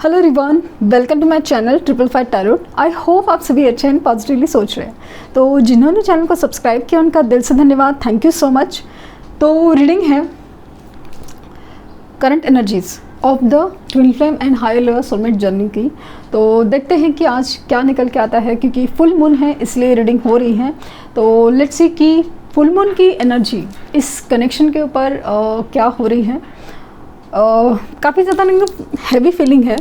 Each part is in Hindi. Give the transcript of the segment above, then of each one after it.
Hello everyone, welcome to my channel 555 tarot. I hope आप सभी अच्छे एंड पॉजिटिवली सोच रहे हैं। तो जिन्होंने चैनल को सब्सक्राइब किया उनका दिल से धन्यवाद, थैंक यू सो मच। तो रीडिंग है current energies of the twin flame and higher level soulmate journey की। तो देखते हैं कि आज क्या निकल के आता है, क्योंकि फुल मून है इसलिए रीडिंग हो रही है। तो लेट्स सी कि फुल मून की एनर्जी इस कनेक्शन के ऊपर क्या हो रही है। काफ़ी ज़्यादा हैवी फीलिंग है,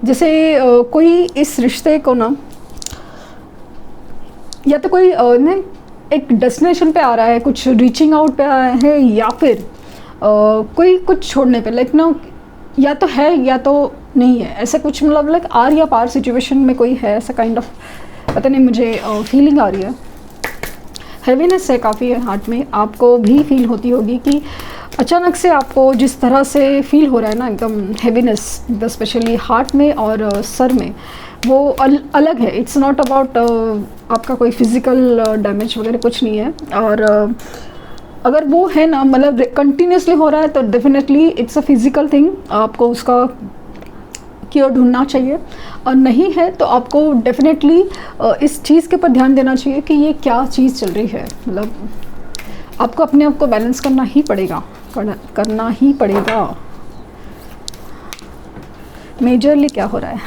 जैसे कोई इस रिश्ते को ना या तो कोई एक डेस्टिनेशन पे आ रहा है, कुछ रीचिंग आउट पे आ रहा है, या फिर कोई कुछ छोड़ने पे लाइक ना या तो है या तो नहीं है, ऐसे कुछ मतलब लाइक आर या पार सिचुएशन में कोई है, ऐसा काइंड ऑफ पता नहीं मुझे फीलिंग आ रही है। हैवीनेस है काफ़ी हार्ट में, आपको भी फील होती होगी कि अचानक से आपको जिस तरह से फील हो रहा है ना, एकदम हैवीनेस स्पेशली हार्ट में और सर में, वो अलग है। इट्स नॉट अबाउट आपका कोई फिज़िकल डैमेज वगैरह कुछ नहीं है। और अगर वो है ना मतलब कंटिन्यूसली हो रहा है तो definitely it's a physical thing, आपको उसका क्योर ढूंढना चाहिए। और नहीं है तो आपको डेफिनेटली इस चीज़ के ऊपर ध्यान देना चाहिए कि ये क्या चीज़ चल रही है। मतलब आपको अपने आप को बैलेंस करना ही पड़ेगा, करना ही पड़ेगा। मेजरली क्या हो रहा है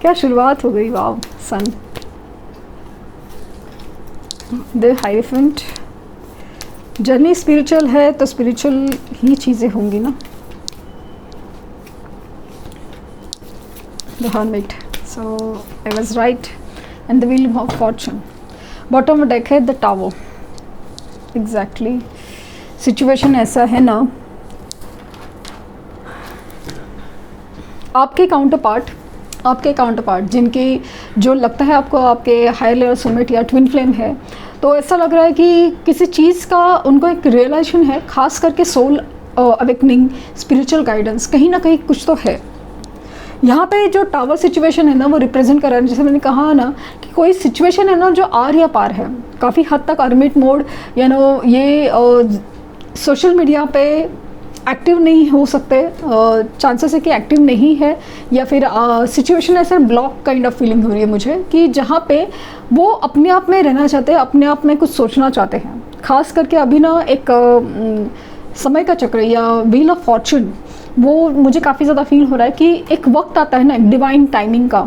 क्या शुरुआत हो गई, वाव। सन द हाइफेंट, जर्नी स्पिरिचुअल है तो स्पिरिचुअल ही चीज़ें होंगी ना। The Hermit, so I was right, and the Wheel of Fortune. Bottom of deck है the Tower. Exactly. Situation ऐसा है ना, आपके काउंटरपार्ट जिनकी जो लगता है आपको आपके हायर लेवल सोलमेट या ट्विन फ्लेम है, तो ऐसा लग रहा है कि किसी चीज़ का उनको एक रियलाइजेशन है, खास करके सोल अवेकनिंग, स्पिरिचुअल गाइडेंस, कहीं ना कहीं कुछ तो है। यहाँ पे जो टावर सिचुएशन है ना, वो रिप्रेजेंट कर रहा है, जैसे मैंने कहा ना कि कोई सिचुएशन है ना जो आर या पार है। काफ़ी हद तक अर्मिट मोड या नो ये सोशल मीडिया पे एक्टिव नहीं हो सकते, चांसेस है कि एक्टिव नहीं है, या फिर सिचुएशन ऐसे ब्लॉक काइंड ऑफ फीलिंग हो रही है मुझे कि जहाँ पे वो अपने आप में रहना चाहते हैं, अपने आप में कुछ सोचना चाहते हैं। खास करके अभी ना एक समय का चक्र या व्हील ऑफ फॉर्चून, वो मुझे काफ़ी ज़्यादा फील हो रहा है कि एक वक्त आता है ना एक डिवाइन टाइमिंग का,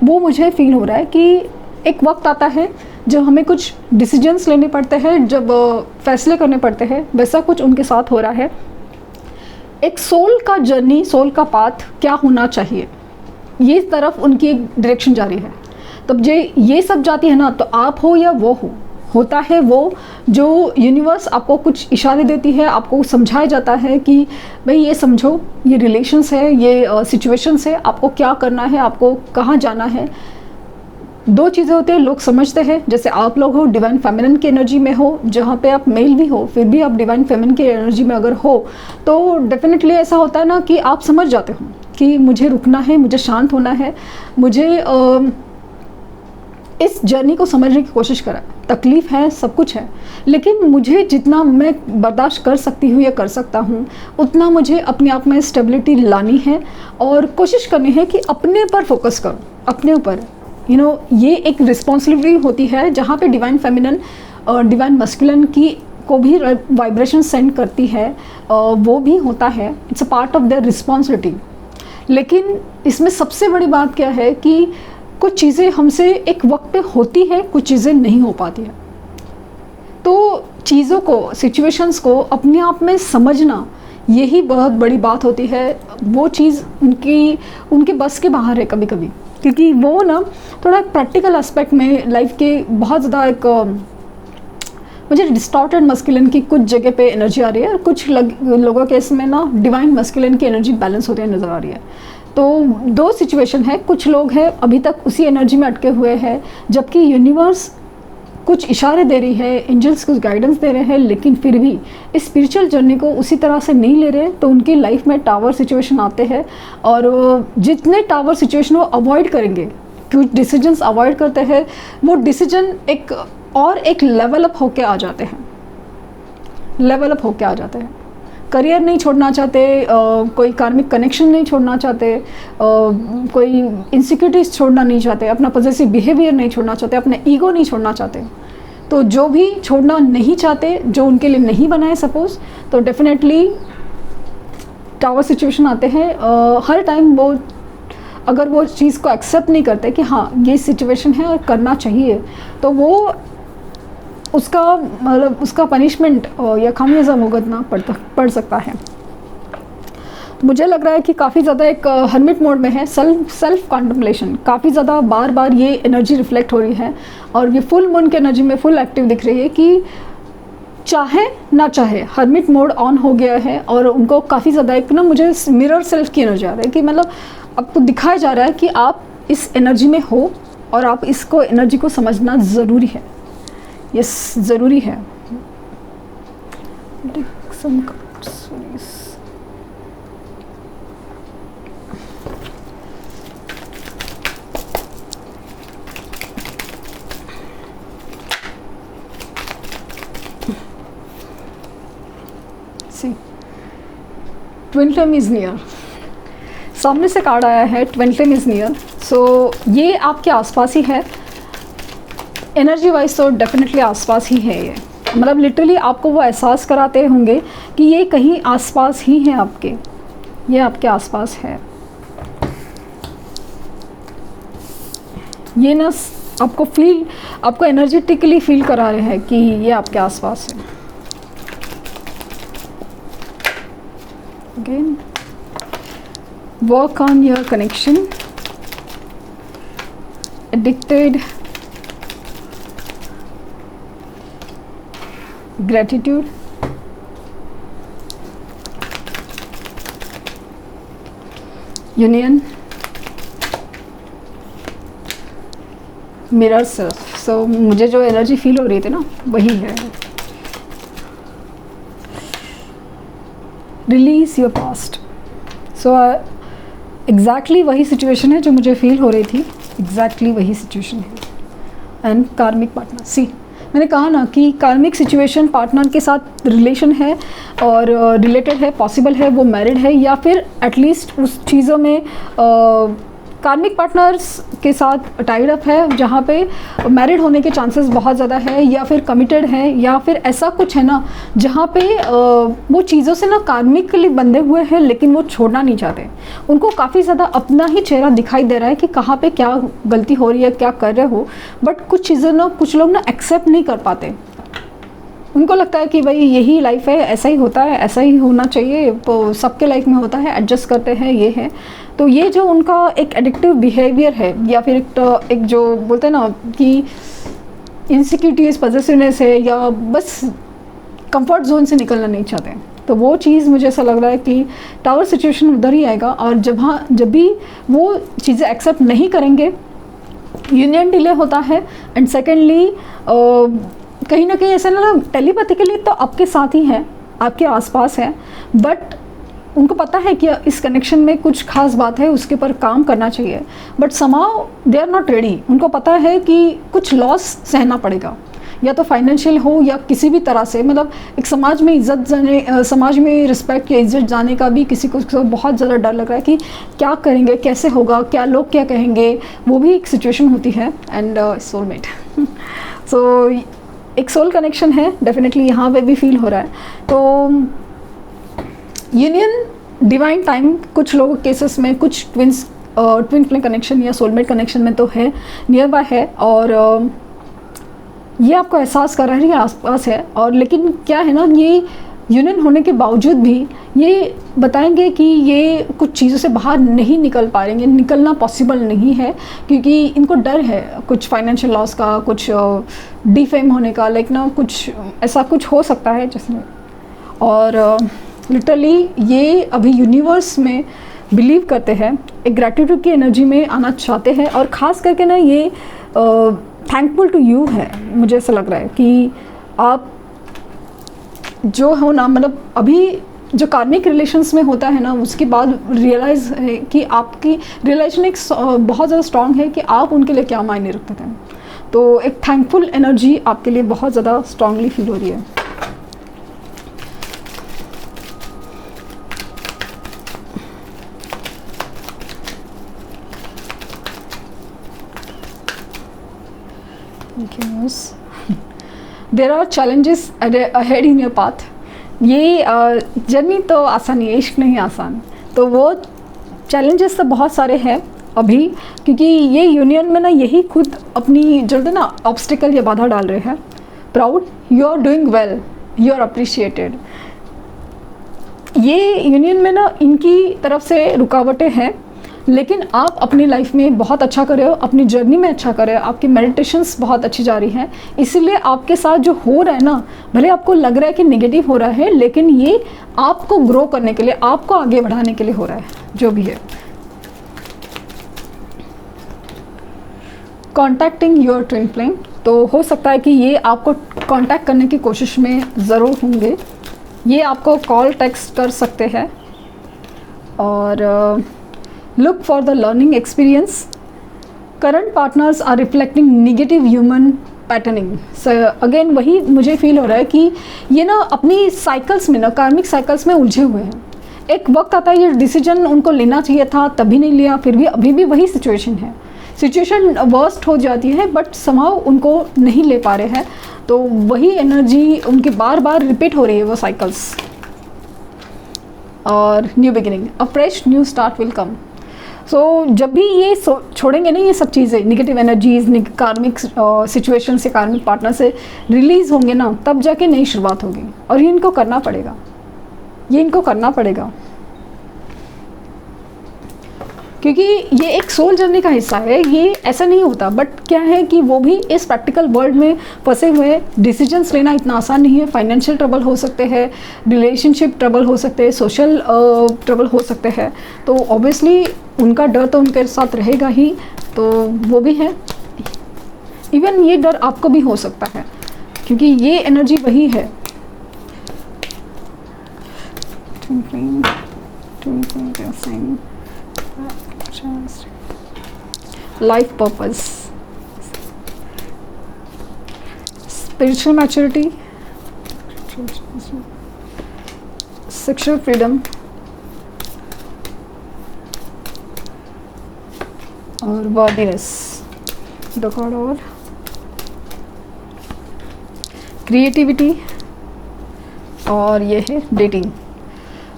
वो मुझे फील हो रहा है कि एक वक्त आता है जब हमें कुछ डिसीजंस लेने पड़ते हैं, जब फैसले करने पड़ते हैं। वैसा कुछ उनके साथ हो रहा है। एक सोल का जर्नी, सोल का पाथ क्या होना चाहिए, ये तरफ उनकी एक डायरेक्शन जारी है। तब ये सब जाती है ना, तो आप हो या वो होता है वो जो यूनिवर्स आपको कुछ इशारे देती है, आपको समझाया जाता है कि भाई ये समझो, ये रिलेशंस है, ये सिचुएशंस है, आपको क्या करना है, आपको कहाँ जाना है। दो चीज़ें होती हैं, लोग समझते हैं, जैसे आप लोग हो डिवाइन फेमिनिन की एनर्जी में हो, जहाँ पे आप मेल भी हो फिर भी आप डिवाइन फेमिनिन की एनर्जी में अगर हो, तो डेफिनेटली ऐसा होता है ना कि आप समझ जाते हो कि मुझे रुकना है, मुझे शांत होना है, मुझे इस जर्नी को समझने की कोशिश करा। तकलीफ़ है, सब कुछ है, लेकिन मुझे जितना मैं बर्दाश्त कर सकती हूँ या कर सकता हूँ, उतना मुझे अपने आप में स्टेबिलिटी लानी है और कोशिश करनी है कि अपने पर फोकस करो, अपने ऊपर। ये एक रिस्पॉन्सिबिलिटी होती है जहाँ पे डिवाइन फेमिनिन और डिवाइन मस्कुलिन की को भी वाइब्रेशन सेंड करती है, वो भी होता है, it's a part of their responsibility. लेकिन इसमें सबसे बड़ी बात क्या है कि कुछ चीज़ें हमसे एक वक्त पे होती है, कुछ चीज़ें नहीं हो पाती है। तो चीज़ों को, सिचुएशंस को अपने आप में समझना, यही बहुत बड़ी बात होती है। वो चीज़ उनके बस के बाहर है कभी कभी, क्योंकि वो ना थोड़ा प्रैक्टिकल एस्पेक्ट में लाइफ के बहुत ज़्यादा एक मुझे डिस्टॉर्टेड मस्कुलिन की कुछ जगह पे एनर्जी आ रही है, और कुछ लोगों के इसमें ना डिवाइन मस्कुलिन की एनर्जी बैलेंस होती है नज़र आ रही है। तो दो सिचुएशन है, कुछ लोग हैं अभी तक उसी एनर्जी में अटके हुए हैं, जबकि यूनिवर्स कुछ इशारे दे रही है, एंजल्स कुछ गाइडेंस दे रहे हैं, लेकिन फिर भी इस स्पिरिचुअल जर्नी को उसी तरह से नहीं ले रहे। तो उनकी लाइफ में टावर सिचुएशन आते हैं, और जितने टावर सिचुएशन वो अवॉइड करेंगे, कुछ डिसीजंस अवॉइड करते हैं, वो डिसीजन एक लेवल अप होके आ जाते हैं, करियर नहीं छोड़ना चाहते, कोई कार्मिक कनेक्शन नहीं छोड़ना चाहते, कोई इनसिक्योरिटीज छोड़ना नहीं चाहते, अपना पॉजिटिव बिहेवियर नहीं छोड़ना चाहते, अपना ईगो नहीं छोड़ना चाहते। तो जो भी छोड़ना नहीं चाहते, जो उनके लिए नहीं बना है सपोज, तो डेफिनेटली टावर सिचुएशन आते हैं। हर टाइम वो अगर वो चीज़ को एक्सेप्ट नहीं करते कि हाँ ये सिचुएशन है और करना चाहिए, तो वो उसका मतलब उसका पनिशमेंट या खामियाजा भुगतना पड़ सकता है। मुझे लग रहा है कि काफ़ी ज़्यादा एक हर्मिट मोड में है, सेल्फ कॉन्टम्पलेशन, काफ़ी ज़्यादा बार बार ये एनर्जी रिफ्लेक्ट हो रही है और ये फुल मून की एनर्जी में फुल एक्टिव दिख रही है कि चाहे ना चाहे हर्मिट मोड ऑन हो गया है और उनको काफ़ी ज़्यादा एक ना मुझे मिरर सेल्फ की एनर्जी आ रही है कि मतलब आपको दिखाया जा रहा है कि आप इस एनर्जी में हो और आप इसको एनर्जी को समझना ज़रूरी है, यस ज़रूरी है। ट्विन फ्लेम इज़ नियर, सामने से कार्ड आया है ट्विन फ्लेम इज़ नियर। सो ये आपके आसपास ही है, एनर्जी वाइज तो डेफिनेटली आसपास ही है। ये मतलब लिटरली आपको वो एहसास कराते होंगे कि ये कहीं आसपास ही है आपके, ये आपके आसपास है। ये ना आपको एनर्जेटिकली फील करा रहे हैं कि ये आपके आसपास है। Again, work on your connection, addicted, gratitude, union, mirror self। So मुझे जो एनर्जी फील हो रही थी ना वही है, release your past. So exactly वही सिचुएशन है जो मुझे फील हो रही थी, एग्जैक्टली वही सिचुएशन है। एंड कार्मिक पार्टनर, सी मैंने कहा ना कि कार्मिक सिचुएशन पार्टनर के साथ रिलेशन है और रिलेटेड है, पॉसिबल है वो मैरिड है या फिर एटलीस्ट उस चीज़ों में कार्मिक पार्टनर्स के साथ टाइड अप है जहाँ पे मैरिड होने के चांसेस बहुत ज़्यादा है या फिर कमिटेड है या फिर ऐसा कुछ है ना जहाँ पे वो चीज़ों से ना कार्मिकली बंधे हुए हैं लेकिन वो छोड़ना नहीं चाहते। उनको काफ़ी ज़्यादा अपना ही चेहरा दिखाई दे रहा है कि कहाँ पे क्या गलती हो रही है, क्या कर रहे हो, बट कुछ चीज़ें ना कुछ लोग ना एक्सेप्ट नहीं कर पाते। उनको लगता है कि भाई यही लाइफ है, ऐसा ही होता है, ऐसा ही होना चाहिए, तो सबके लाइफ में होता है, एडजस्ट करते हैं, ये है। तो ये जो उनका एक एडिक्टिव बिहेवियर है या फिर एक जो बोलते हैं ना कि इनसिक्योरिटीज, पॉजिटिवनेस है या बस कंफर्ट जोन से निकलना नहीं चाहते, तो वो चीज़ मुझे ऐसा लग रहा है कि टावर सिचुएशन उधर ही आएगा। और जब भी वो चीज़ें एक्सेप्ट नहीं करेंगे, यूनियन डिले होता है। एंड सेकेंडली कहीं ना कहीं ऐसा ना टेलीपैथिकली तो आपके साथ ही है, आपके आसपास है, बट उनको पता है कि इस कनेक्शन में कुछ खास बात है, उसके ऊपर काम करना चाहिए, but somehow they are not ready. उनको पता है कि कुछ लॉस सहना पड़ेगा, या तो फाइनेंशियल हो या किसी भी तरह से। मतलब एक समाज में इज्जत जाने, समाज में रिस्पेक्ट या इज्जत जाने का भी किसी को बहुत ज़्यादा डर लग रहा है कि क्या करेंगे, कैसे होगा, क्या लोग क्या कहेंगे, वो भी एक सिचुएशन होती है। एंड सोलमेट सो एक सोल कनेक्शन है, डेफिनेटली यहाँ पे भी फील हो रहा है। तो यूनियन डिवाइन टाइम कुछ लोगों केसेस में, कुछ ट्विन फ्लेम कनेक्शन या सोलमेट कनेक्शन में तो है, नियर बाय है, और ये आपको एहसास कर रहा है कि आसपास है। और लेकिन क्या है ना, ये यूनियन होने के बावजूद भी ये बताएंगे कि ये कुछ चीज़ों से बाहर नहीं निकल पाएंगे, निकलना पॉसिबल नहीं है, क्योंकि इनको डर है कुछ फाइनेंशियल लॉस का, कुछ डिफेम होने का, लाइक ना कुछ ऐसा कुछ हो सकता है जिसमें। और लिटरली ये अभी यूनिवर्स में बिलीव करते हैं, एक ग्रैटिट्यूड की एनर्जी में आना चाहते हैं, और ख़ास करके ना ये थैंकफुल टू यू है। मुझे ऐसा लग रहा है कि आप जो हो ना, मतलब अभी जो कार्मिक रिलेशंस में होता है ना, उसके बाद रियलाइज़ है कि आपकी रिलेशन एक बहुत ज़्यादा स्ट्रॉन्ग है कि आप उनके लिए क्या मायने रखते थे। तो एक थैंकफुल एनर्जी आपके लिए बहुत ज़्यादा स्ट्रांगली फील हो रही है। There are challenges ahead in your path. ये जर्नी तो आसान है, इश्क नहीं आसान। तो वो चैलेंजेस तो बहुत सारे हैं अभी, क्योंकि ये यूनियन में ना यही खुद अपनी जो है ना ऑब्स्टिकल या बाधा डाल रहे हैं। Proud, you are doing well, you are appreciated. ये यूनियन में ना इनकी तरफ से रुकावटें हैं, लेकिन आप अपनी लाइफ में बहुत अच्छा कर रहे हो, अपनी जर्नी में अच्छा कर रहे हो, आपकी मेडिटेशंस बहुत अच्छी जा रही हैं। इसीलिए आपके साथ जो हो रहा है ना, भले आपको लग रहा है कि नेगेटिव हो रहा है, लेकिन ये आपको ग्रो करने के लिए, आपको आगे बढ़ाने के लिए हो रहा है, जो भी है। कॉन्टैक्टिंग योर ट्विन फ्लेम, तो हो सकता है कि ये आपको कॉन्टैक्ट करने की कोशिश में ज़रूर होंगे। ये आपको कॉल टेक्स्ट कर सकते हैं। और look for the learning experience. Current partners are reflecting negative human patterning. So again वही मुझे फील हो रहा है कि ये ना अपनी साइकिल्स में ना, कार्मिक साइकिल्स में उलझे हुए हैं। एक वक्त आता है ये डिसीजन उनको लेना चाहिए था, तभी नहीं लिया, फिर भी अभी भी वही सिचुएशन है। सिचुएशन वर्स्ट हो जाती है बट समाव उनको नहीं ले पा रहे हैं, तो वही एनर्जी उनकी बार बार रिपीट हो रही है, वो साइकिल्स। और new beginning, a fresh new start will come. So जब भी ये छोड़ेंगे ना ये सब चीज़ें, निगेटिव एनर्जीज, कार्मिक सिचुएशन से, कार्मिक पार्टनर से रिलीज़ होंगे ना, तब जाके नई शुरुआत होगी। और ये इनको करना पड़ेगा, ये इनको करना पड़ेगा, क्योंकि ये एक सोल जर्नी का हिस्सा है। ये ऐसा नहीं होता, बट क्या है कि वो भी इस प्रैक्टिकल वर्ल्ड में फंसे हुए हैं। डिसीजंस लेना इतना आसान नहीं है। फाइनेंशियल ट्रबल हो सकते हैं, रिलेशनशिप ट्रबल हो सकते हैं, सोशल ट्रबल हो सकते हैं। तो ऑब्वियसली उनका डर तो उनके साथ रहेगा ही, तो वो भी है। इवन ये डर आपको भी हो सकता है, क्योंकि ये एनर्जी वही है। Life purpose, spiritual maturity, sexual freedom और वर्दीनेस, द गॉड और क्रिएटिविटी, और ये है डेटिंग।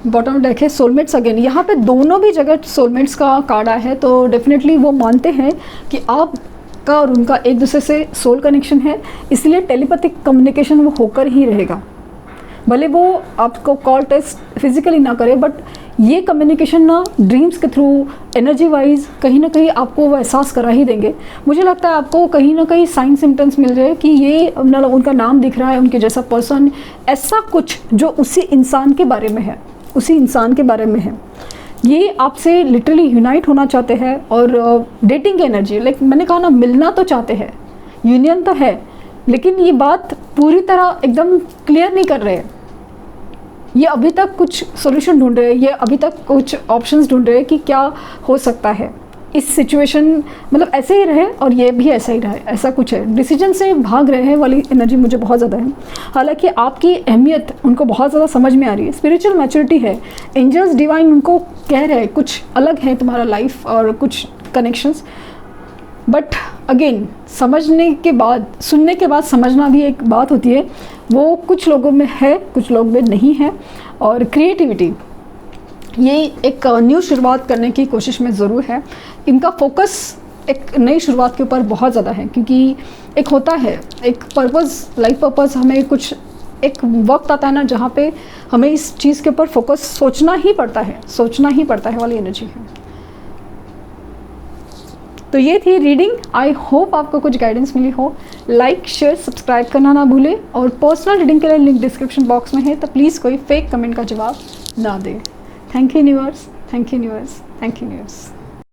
बॉटम डेक है सोलमेट्स। अगेन यहाँ पे दोनों भी जगह सोलमेट्स का कार्ड आया है, तो डेफिनेटली वो मानते हैं कि आपका और उनका एक दूसरे से सोल कनेक्शन है, इसलिए टेलीपैथिक कम्युनिकेशन वो होकर ही रहेगा। भले वो आपको कॉल टेक्स्ट फिजिकली ना करे, बट ये कम्युनिकेशन ना ड्रीम्स के थ्रू, एनर्जी वाइज कहीं ना कहीं आपको वो एहसास करा ही देंगे। मुझे लगता है आपको कहीं ना कहीं साइन सिम्टम्स मिल रहे हैं कि ये उनका नाम दिख रहा है, उनके जैसा पर्सन, ऐसा कुछ जो उसी इंसान के बारे में है, उसी इंसान के बारे में है। ये आपसे लिटरली यूनाइट होना चाहते हैं। और डेटिंग की एनर्जी, लाइक मैंने कहा ना, मिलना तो चाहते हैं, यूनियन तो है, लेकिन ये बात पूरी तरह एकदम क्लियर नहीं कर रहे। ये अभी तक कुछ सॉल्यूशन ढूंढ रहे हैं, ये अभी तक कुछ ऑप्शंस ढूंढ रहे हैं कि क्या हो सकता है इस सिचुएशन, मतलब ऐसे ही रहे और ये भी ऐसा ही रहे, ऐसा कुछ है। डिसीजन से भाग रहे हैं वाली एनर्जी मुझे बहुत ज़्यादा है। हालांकि आपकी अहमियत उनको बहुत ज़्यादा समझ में आ रही है, स्पिरिचुअल मैच्योरिटी है। एंजल्स डिवाइन उनको कह रहे हैं कुछ अलग है तुम्हारा लाइफ और कुछ कनेक्शंस, बट अगेन समझने के बाद, सुनने के बाद समझना भी एक बात होती है। वो कुछ लोगों में है, कुछ लोग में नहीं है। और क्रिएटिविटी, ये एक न्यू शुरुआत करने की कोशिश में ज़रूर है। इनका फोकस एक नई शुरुआत के ऊपर बहुत ज़्यादा है, क्योंकि एक होता है एक पर्पस, लाइफ पर्पस। हमें कुछ एक वक्त आता है ना जहाँ पे हमें इस चीज़ के ऊपर फोकस सोचना ही पड़ता है वाली एनर्जी है। तो ये थी रीडिंग। आई होप आपको कुछ गाइडेंस मिली हो। लाइक, शेयर, सब्सक्राइब करना ना भूलें। और पर्सनल रीडिंग के लिए लिंक डिस्क्रिप्शन बॉक्स में है, तो प्लीज़ कोई फेक कमेंट का जवाब ना दें। Thank you universe, thank you universe, thank you universe.